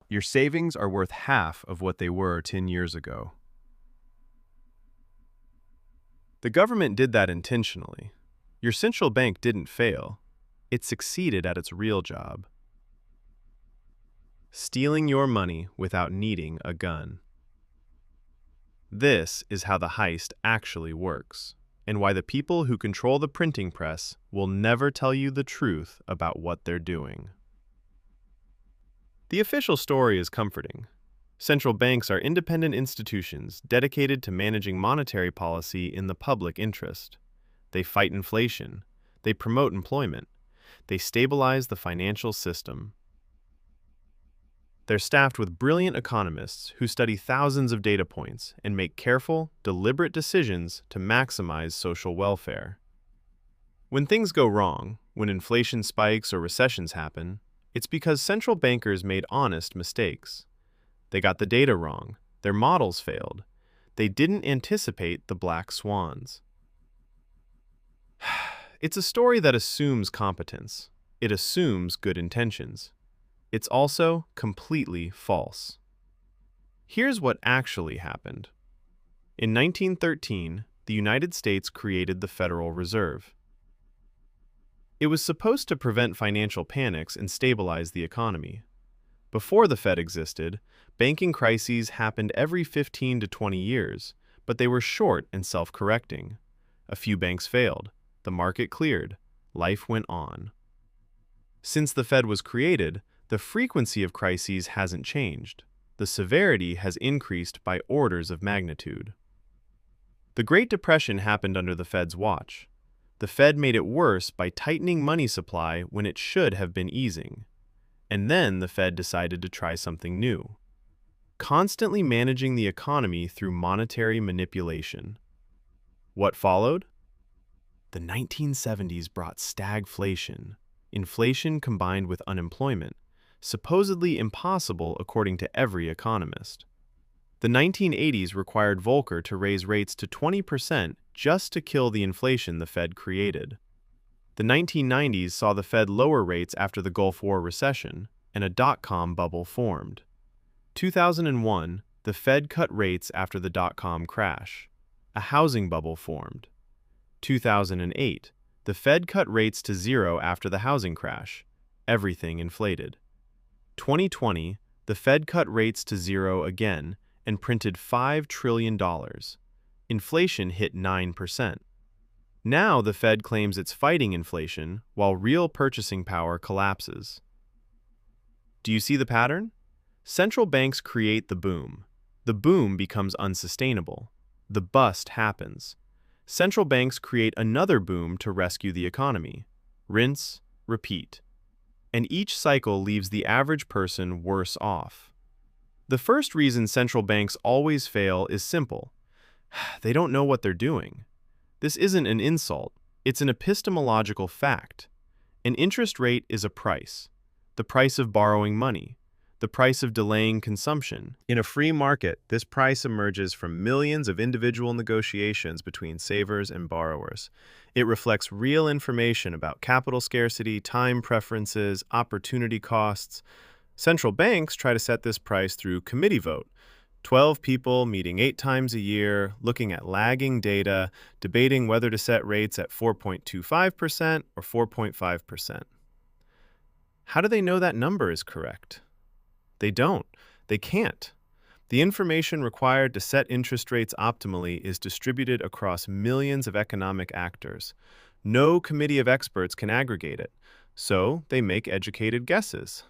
Your savings are worth half of what they were 10 years ago. The government did that intentionally. Your central bank didn't fail. It succeeded at its real job: stealing your money without needing a gun. This is how the heist actually works, and why the people who control the printing press will never tell you the truth about what they're doing. The official story is comforting. Central banks are independent institutions dedicated to managing monetary policy in the public interest. They fight inflation. They promote employment. They stabilize the financial system. They're staffed with brilliant economists who study thousands of data points and make careful, deliberate decisions to maximize social welfare. When things go wrong, when inflation spikes or recessions happen, it's because central bankers made honest mistakes. They got the data wrong. Their models failed. They didn't anticipate the black swans. It's a story that assumes competence. It assumes good intentions. It's also completely false. Here's what actually happened. In 1913, the United States created the Federal Reserve. It was supposed to prevent financial panics and stabilize the economy. Before the Fed existed, banking crises happened every 15 to 20 years, but they were short and self-correcting. A few banks failed. The market cleared. Life went on. Since the Fed was created, the frequency of crises hasn't changed. The severity has increased by orders of magnitude. The Great Depression happened under the Fed's watch. The Fed made it worse by tightening money supply when it should have been easing. And then the Fed decided to try something new: constantly managing the economy through monetary manipulation. What followed? The 1970s brought stagflation, inflation combined with unemployment, supposedly impossible according to every economist. The 1980s required Volcker to raise rates to 20% just to kill the inflation the Fed created. The 1990s saw the Fed lower rates after the Gulf War recession, and a dot-com bubble formed. 2001, the Fed cut rates after the dot-com crash. A housing bubble formed. 2008, the Fed cut rates to zero after the housing crash. Everything inflated. 2020, the Fed cut rates to zero again and printed $5 trillion. Inflation hit 9%. Now the Fed claims it's fighting inflation while real purchasing power collapses. Do you see the pattern? Central banks create the boom. The boom becomes unsustainable. The bust happens. Central banks create another boom to rescue the economy. Rinse, repeat. And each cycle leaves the average person worse off. The first reason central banks always fail is simple. They don't know what they're doing. This isn't an insult. It's an epistemological fact. An interest rate is a price. The price of borrowing money. The price of delaying consumption. In a free market, this price emerges from millions of individual negotiations between savers and borrowers. It reflects real information about capital scarcity, time preferences, opportunity costs. Central banks try to set this price through committee vote. 12 people meeting 8 times a year, looking at lagging data, debating whether to set rates at 4.25% or 4.5%. How do they know that number is correct? They don't. They can't. The information required to set interest rates optimally is distributed across millions of economic actors. No committee of experts can aggregate it, so they make educated guesses.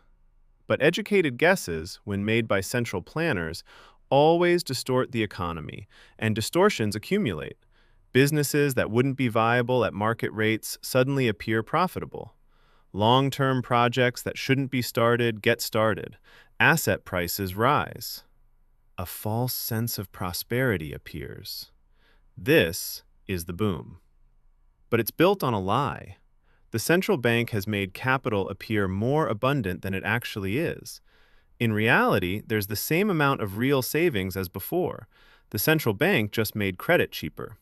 But educated guesses, when made by central planners, always distort the economy, and distortions accumulate. Businesses that wouldn't be viable at market rates suddenly appear profitable. Long-term projects that shouldn't be started get started. Asset prices rise. A false sense of prosperity appears. This is the boom. But it's built on a lie. The central bank has made capital appear more abundant than it actually is. In reality, there's the same amount of real savings as before. The central bank just made credit cheaper.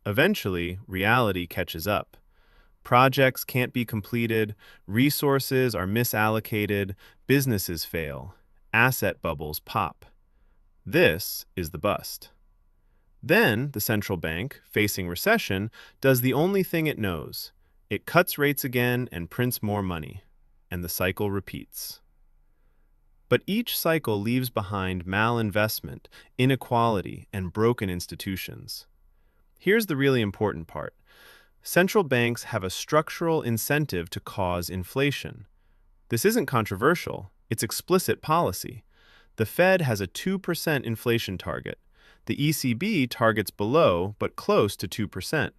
Eventually, reality catches up. Projects can't be completed, resources are misallocated, businesses fail. Asset bubbles pop. This is the bust. Then the central bank, facing recession, does the only thing it knows. It cuts rates again and prints more money. And the cycle repeats. But each cycle leaves behind malinvestment, inequality, and broken institutions. Here's the really important part. Central banks have a structural incentive to cause inflation. This isn't controversial, it's explicit policy. The Fed has a 2% inflation target. The ECB targets below, but close to 2%.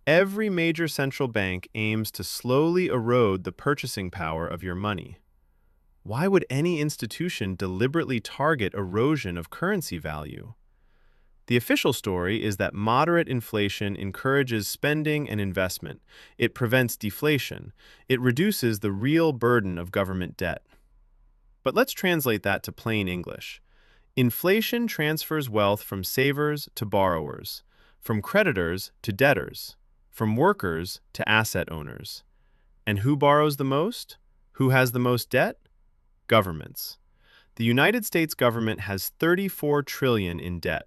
Every major central bank aims to slowly erode the purchasing power of your money. Why would any institution deliberately target erosion of currency value? The official story is that moderate inflation encourages spending and investment. It prevents deflation. It reduces the real burden of government debt. But let's translate that to plain English. Inflation transfers wealth from savers to borrowers, from creditors to debtors, from workers to asset owners. And who borrows the most? Who has the most debt? Governments. The United States government has $34 trillion in debt.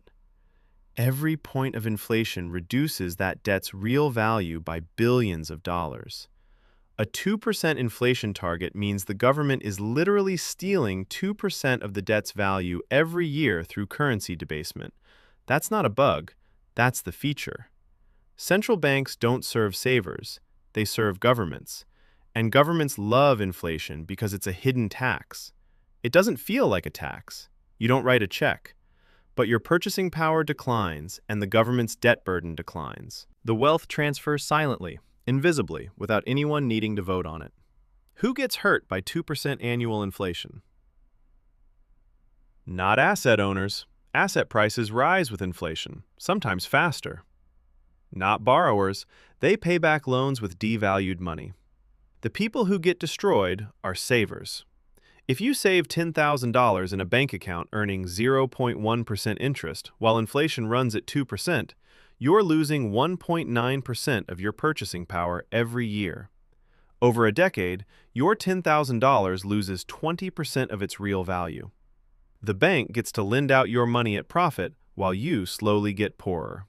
Every point of inflation reduces that debt's real value by billions of dollars. A 2% inflation target means the government is literally stealing 2% of the debt's value every year through currency debasement. That's not a bug, that's the feature. Central banks don't serve savers, they serve governments. And governments love inflation because it's a hidden tax. It doesn't feel like a tax. You don't write a check. But your purchasing power declines and the government's debt burden declines. The wealth transfers silently, invisibly, without anyone needing to vote on it. Who gets hurt by 2% annual inflation? Not asset owners. Asset prices rise with inflation, sometimes faster. Not borrowers. They pay back loans with devalued money. The people who get destroyed are savers. If you save $10,000 in a bank account earning 0.1% interest while inflation runs at 2%, you're losing 1.9% of your purchasing power every year. Over a decade, your $10,000 loses 20% of its real value. The bank gets to lend out your money at profit while you slowly get poorer.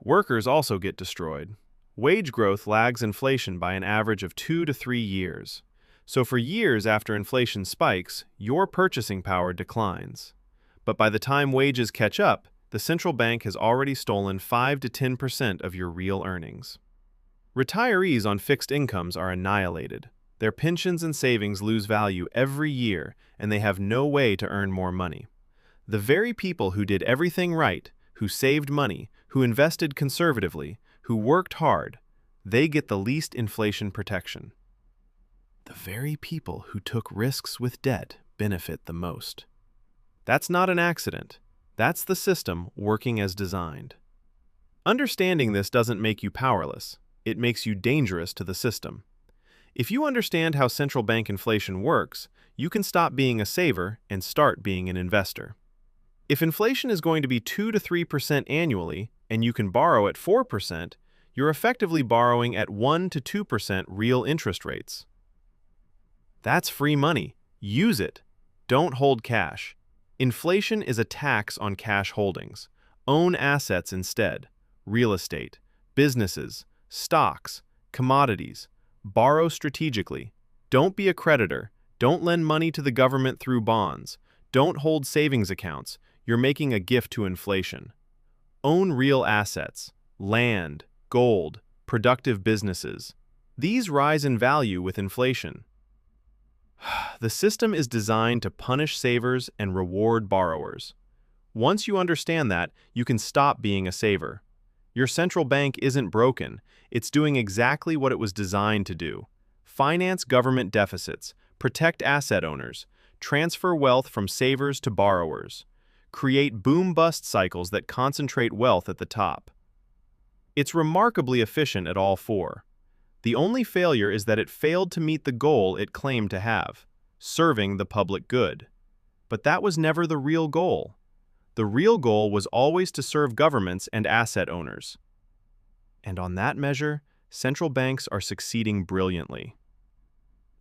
Workers also get destroyed. Wage growth lags inflation by an average of 2 to 3 years. So for years after inflation spikes, your purchasing power declines. But by the time wages catch up, the central bank has already stolen 5 to 10% of your real earnings. Retirees on fixed incomes are annihilated. Their pensions and savings lose value every year, and they have no way to earn more money. The very people who did everything right, who saved money, who invested conservatively, who worked hard, they get the least inflation protection. The very people who took risks with debt benefit the most. That's not an accident. That's the system working as designed. Understanding this doesn't make you powerless. It makes you dangerous to the system. If you understand how central bank inflation works, you can stop being a saver and start being an investor. If inflation is going to be 2 to 3% annually, and you can borrow at 4%, you're effectively borrowing at 1 to 2% real interest rates. That's free money. Use it. Don't hold cash. Inflation is a tax on cash holdings. Own assets instead. Real estate, businesses, stocks, commodities. Borrow strategically. Don't be a creditor. Don't lend money to the government through bonds. Don't hold savings accounts. You're making a gift to inflation. Own real assets. Land, gold, productive businesses. These rise in value with inflation. The system is designed to punish savers and reward borrowers. Once you understand that, you can stop being a saver. Your central bank isn't broken. It's doing exactly what it was designed to do. Finance government deficits, protect asset owners, transfer wealth from savers to borrowers, create boom-bust cycles that concentrate wealth at the top. It's remarkably efficient at all four. The only failure is that it failed to meet the goal it claimed to have, serving the public good. But that was never the real goal. The real goal was always to serve governments and asset owners. And on that measure, central banks are succeeding brilliantly.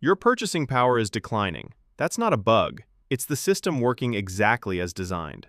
Your purchasing power is declining. That's not a bug. It's the system working exactly as designed.